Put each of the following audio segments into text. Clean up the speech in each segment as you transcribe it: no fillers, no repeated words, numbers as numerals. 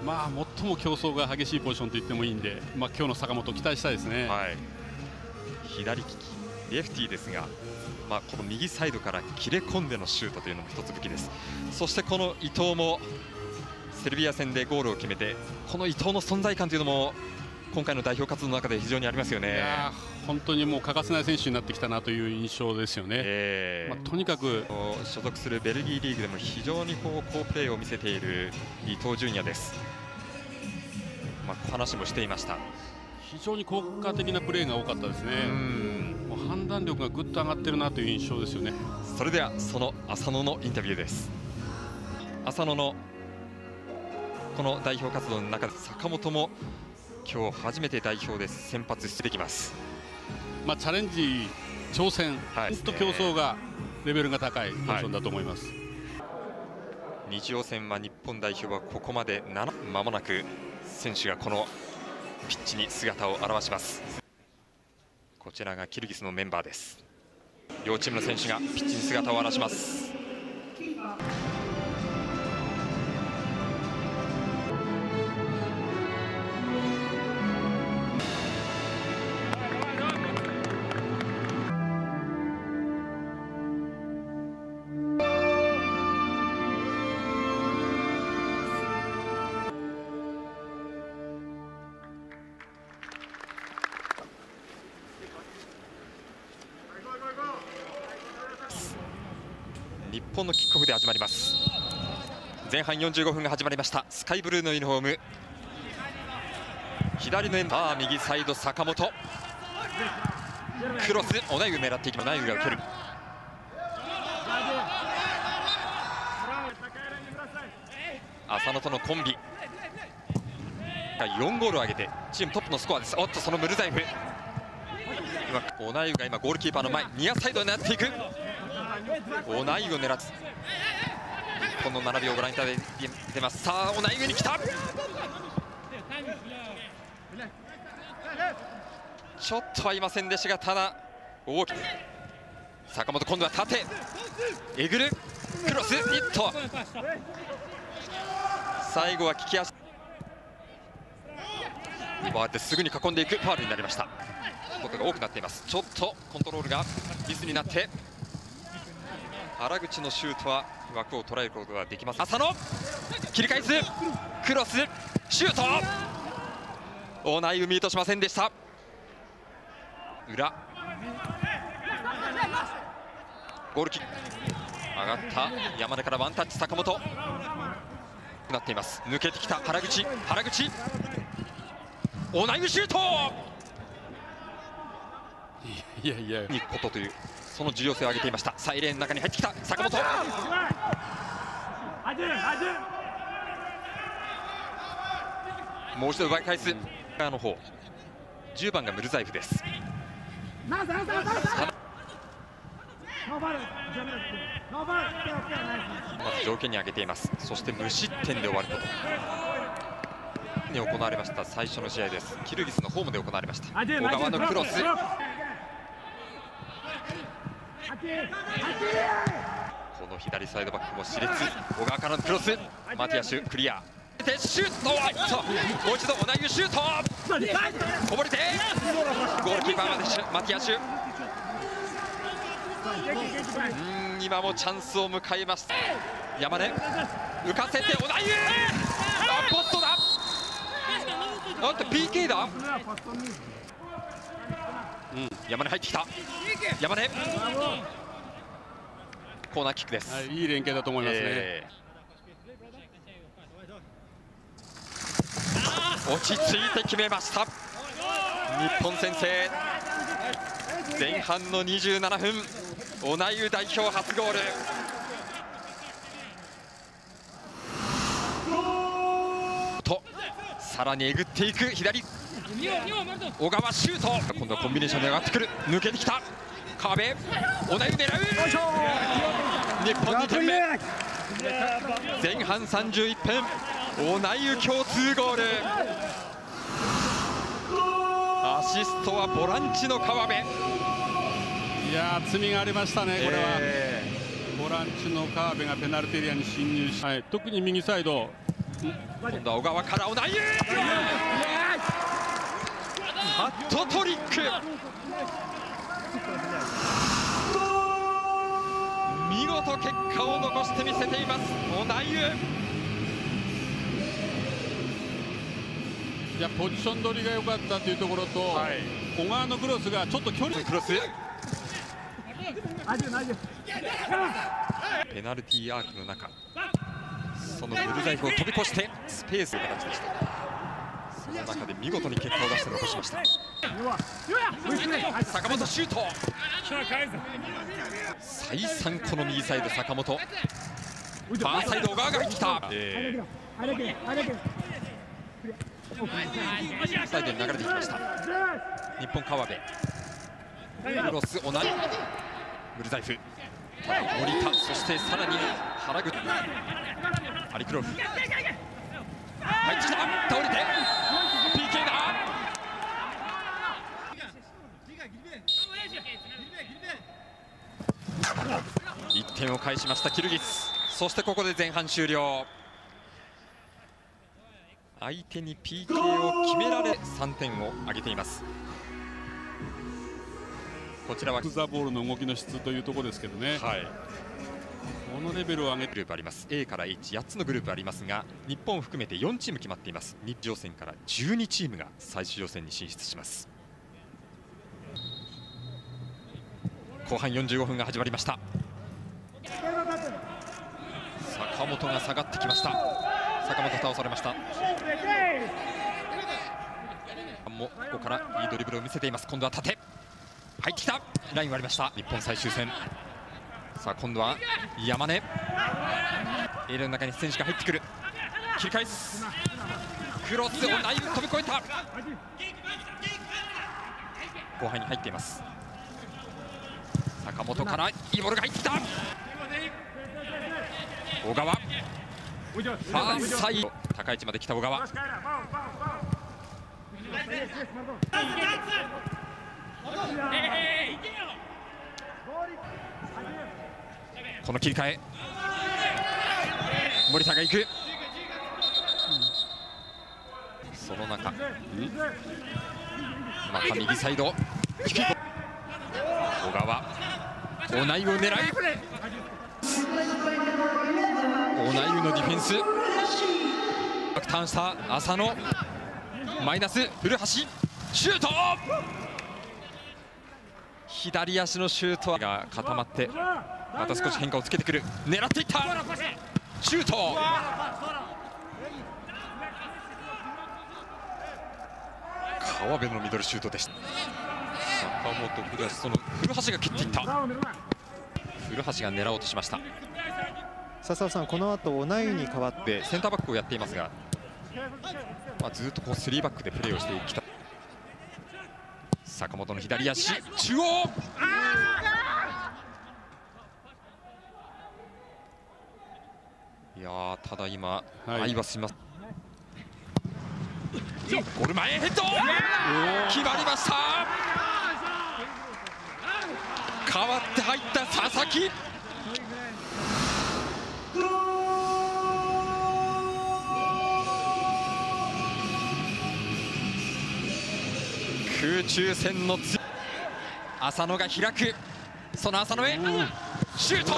まあ最も競争が激しいポジションと言ってもいいんで、今日の坂本期待したいですね。左利きレフティーですが、この右サイドから切れ込んでのシュートというのも一つ武器です。そしてこの伊藤もセルビア戦でゴールを決めて、この伊藤の存在感というのも今回の代表活動の中で非常にありますよね。本当にもう欠かせない選手になってきたなという印象ですよね。とにかく所属するベルギーリーグでも非常に好プレーを見せている伊東純也です。話もしていました。非常に効果的なプレーが多かったですね。もう判断力がぐっと上がってるなという印象ですよね。それではその浅野のインタビューです。浅野のこの代表活動の中で坂本も今日初めて代表で先発出てきます。チャレンジ挑戦、本当競争がレベルが高いポジションだと思います。日曜戦は日本代表はここまで間もなく選手がこのピッチに姿を現します。こちらがキルギスのメンバーです。両チームの選手がピッチに姿を現します。日本のキックオフで始まります。前半45分が始まりました。スカイブルーのユニフォーム、左のエンダー、右サイド坂本、クロス、オナイウ狙っていきます。オナイウが受ける。浅野とのコンビ4ゴールを挙げてチームトップのスコアです。そのムルザイフ、オナイウが今ゴールキーパーの前、ニアサイドを狙っていく。オナイウを狙って、日本の並びをご覧いただいてます。さあオナイウに来た。ちょっと合いませんでしたが、ただ大きく坂本、今度は縦えぐるクロス、ヒット。最後は利き足に回ってすぐに囲んでいくファウルになりました。ことが多くなっています。ちょっとコントロールがミスになって、原口のシュートは枠を捉えることができます。浅野切り返す、クロス、シュート。オナイウミートしませんでした。裏ゴールキック上がった山根からワンタッチ、坂本なっています。抜けてきた原口、オナイウシュート。いいことというその重要性を挙げていました。サイレーンの中に入ってきた坂本、もう一度奪い返す。の方10番がムルザイフです。まず条件に挙げています。そして無失点で終わることに行われました最初の試合です。キルギスのホームで行われました。小川のクロス、この左サイドバックも熾烈。小川からのクロス、マティアシュクリアでシュート、もう一度オナイウシュート、こぼれてゴールキーパーマティアシュ、今もチャンスを迎えました。山根浮かせてオナイウ、ポストだ、PK だ。山根入ってきた。山根コーナーキックです。いい連携だと思いますね。落ち着いて決めました。日本先制。前半の27分、オナイウ代表初ゴール。とさらにえぐっていく左、小川シュート。今度はコンビネーションで上がってくる、抜けてきた川辺、オナイウ狙う。日本2点目。前半31分、オナイウ今日2ゴール。アシストはボランチの川辺。厚みがありましたね。これはボランチの川辺がペナルティエリアに侵入し、特に右サイド今度は小川からオナイユ、ハットトリック、見事結果を残してみせていますオナイユ。いやポジション取りが良かったというところと、小川のクロスがちょっと距離クロス、ペナルティーアークの中、そのブルザイフを飛び越してスペースの形でした。その中で見事に結果を出して残しました。坂本シュート、再三この右サイド坂本、ファーサイド小川が入ってきた、サイドに流れてきました。日本川辺、クロスオナイ、ブルザイフ、森田、そしてさらに原口、アリクロフ入ってきた、倒れて PK だ。1点を返しましたキルギス。そしてここで前半終了。相手に PK を決められ3点を挙げています。こちらはザボールの動きの質というところですけどね、このレベルを上げてグループあります。 A から H8 つのグループありますが、日本を含めて4チーム決まっています。日予選から12チームが最終予選に進出します。後半45分が始まりました。坂本が下がってきました。坂本倒されました。もここからいいドリブルを見せています。今度は縦入ってきた、ライン割りました。日本最終戦。さあ今度は山根、エールの中に選手が入ってくる、切り返す、クロスをナイフ飛び越えた、後半に入っています。坂本からいいボールが入ってきた、小川、ファーサイド、高い位置まで来た小川、この切り替え、森田が行く、その中、また右サイド、小川、オナイウを狙う、オナイウのディフェンス、ターンした浅野、マイナス、古橋、シュート、左足のシュートが固まって、また少し変化をつけてくる、狙っていった、シュート、川辺のミドルシュートでした。坂本、古橋、その古橋が蹴っていった、古橋が狙おうとしました。笹尾さん、この後オナイウに代わってセンターバックをやっていますが、ずっとこう3バックでプレーをしてきた坂本の左足、中央、いやー、ただ今、相葉します。ゴール前ヘッド、決まりました。代わって入った佐々木、空中戦の浅野が開く、その浅野へシュート、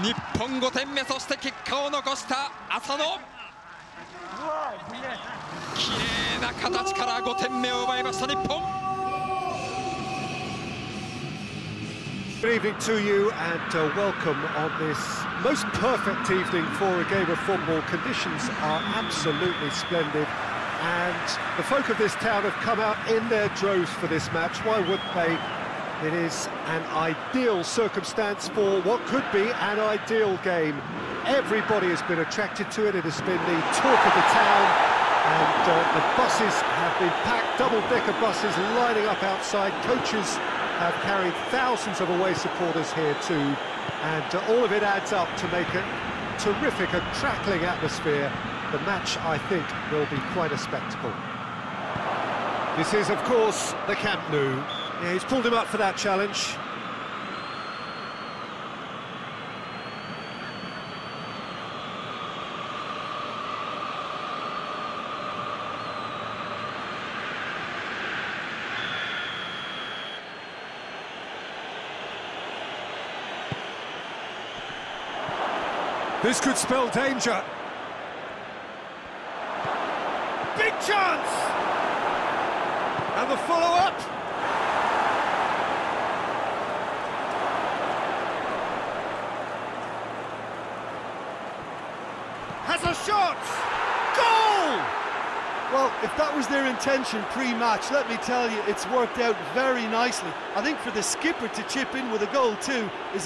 日本5点目、そして結果を残した浅野、綺麗な形から5点目を奪いました日本。Good evening to you and welcome on this most perfect evening for a game of football. Conditions are absolutely splendid and the folk of this town have come out in their droves for this match. Why wouldn't they? It is an ideal circumstance for what could be an ideal game. Everybody has been attracted to it. It has been the talk of the town and the buses have been packed, double-decker buses lining up outside. Coaches have carried thousands of away supporters here too, and all of it adds up to make a terrific, a crackling atmosphere. The match, I think, will be quite a spectacle. This is, of course, the Camp Nou. Yeah, he's pulled him up for that challenge. This could spell danger. Big chance! And the follow-up. Has a shot! Goal! Well, if that was their intention pre-match, let me tell you, it's worked out very nicely. I think for the skipper to chip in with a goal too is a